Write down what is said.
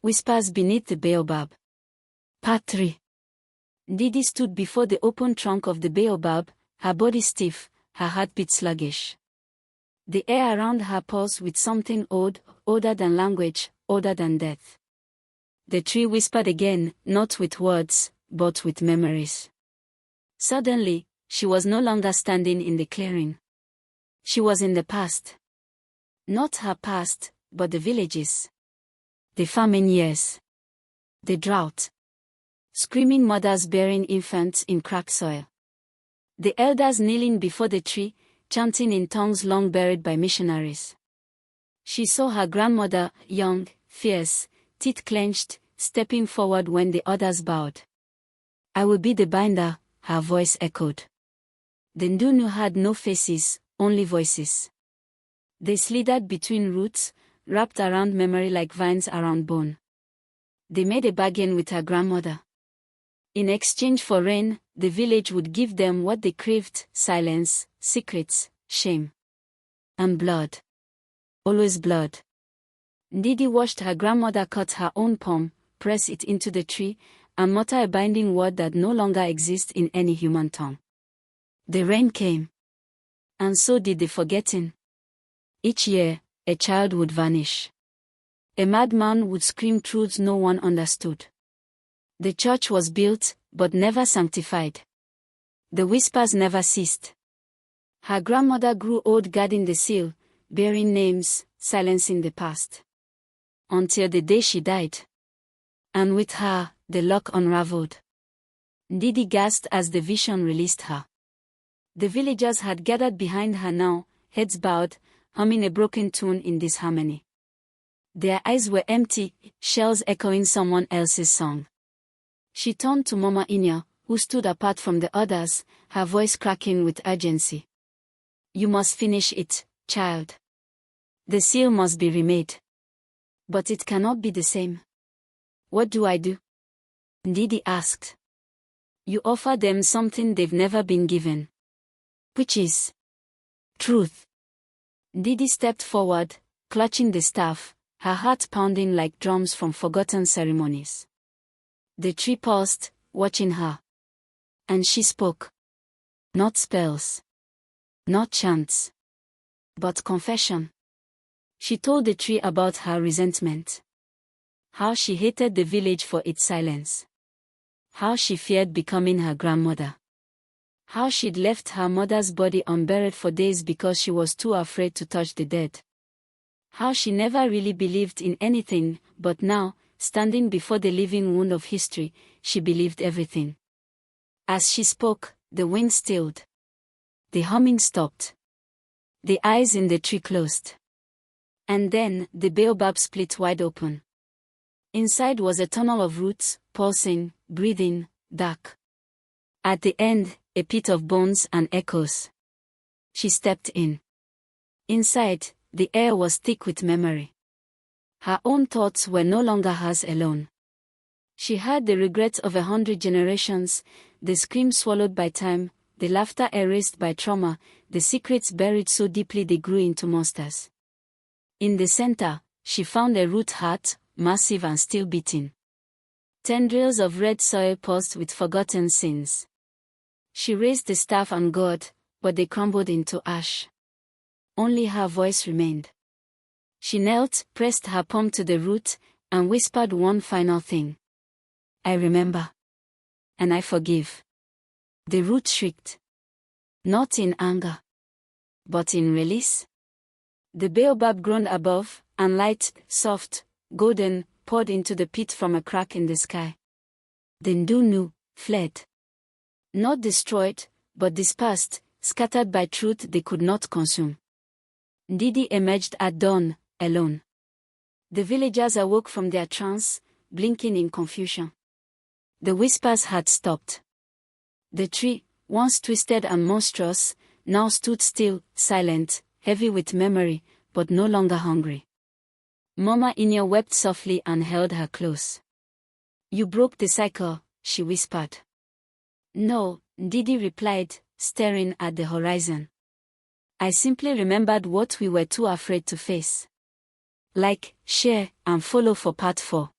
Whispers beneath the Baobab. Part 3. Ndidi stood before the open trunk of the Baobab, her body stiff, her heartbeat sluggish. The air around her pulsed with something odd, older than language, older than death. The tree whispered again, not with words, but with memories. Suddenly, she was no longer standing in the clearing. She was in the past. Not her past, but the villages. The famine years. The drought. Screaming mothers bearing infants in cracked soil. The elders kneeling before the tree, chanting in tongues long buried by missionaries. She saw her grandmother, young, fierce, teeth clenched, stepping forward when the others bowed. "I will be the binder," her voice echoed. The Ndunu had no faces, only voices. They slithered between roots, wrapped around memory like vines around bone. They made a bargain with her grandmother. In exchange for rain, the village would give them what they craved: silence, secrets, shame. And blood. Always blood. Ndidi watched her grandmother cut her own palm, press it into the tree, and mutter a binding word that no longer exists in any human tongue. The rain came. And so did the forgetting. Each year, a child would vanish. A madman would scream truths no one understood. The church was built, but never sanctified. The whispers never ceased. Her grandmother grew old guarding the seal, bearing names, silencing the past. Until the day she died. And with her, the lock unraveled. Ndidi gasped as the vision released her. The villagers had gathered behind her now, heads bowed, humming a broken tune in disharmony. Their eyes were empty, shells echoing someone else's song. She turned to Mama Inya, who stood apart from the others, her voice cracking with urgency. "You must finish it, child. The seal must be remade. But it cannot be the same." "What do I do?" Ndidi asked. "You offer them something they've never been given." "Which is?" "Truth." Ndidi stepped forward, clutching the staff, her heart pounding like drums from forgotten ceremonies. The tree paused, watching her. And she spoke. Not spells. Not chants. But confession. She told the tree about her resentment. How she hated the village for its silence. How she feared becoming her grandmother. How she'd left her mother's body unburied for days because she was too afraid to touch the dead. How she never really believed in anything, but now, standing before the living wound of history, she believed everything. As she spoke, the wind stilled. The humming stopped. The eyes in the tree closed. And then, the baobab split wide open. Inside was a tunnel of roots, pulsing, breathing, dark. At the end, a pit of bones and echoes. She stepped in. Inside, the air was thick with memory. Her own thoughts were no longer hers alone. She heard the regrets of 100 generations, the screams swallowed by time, the laughter erased by trauma, the secrets buried so deeply they grew into monsters. In the center, she found a root heart, massive and still beating. Tendrils of red soil pulsed with forgotten sins. She raised the staff and God, but they crumbled into ash. Only her voice remained. She knelt, pressed her palm to the root, and whispered one final thing. "I remember. And I forgive." The root shrieked. Not in anger. But in release. The baobab groaned above, and light, soft, golden, poured into the pit from a crack in the sky. The Ndunu fled. Not destroyed, but dispersed, scattered by truth they could not consume. Ndidi emerged at dawn, alone. The villagers awoke from their trance, blinking in confusion. The whispers had stopped. The tree, once twisted and monstrous, now stood still, silent, heavy with memory, but no longer hungry. Mama Inya wept softly and held her close. "You broke the cycle," she whispered. "No," Ndidi replied, staring at the horizon. "I simply remembered what we were too afraid to face." Like, share, and follow for part 4.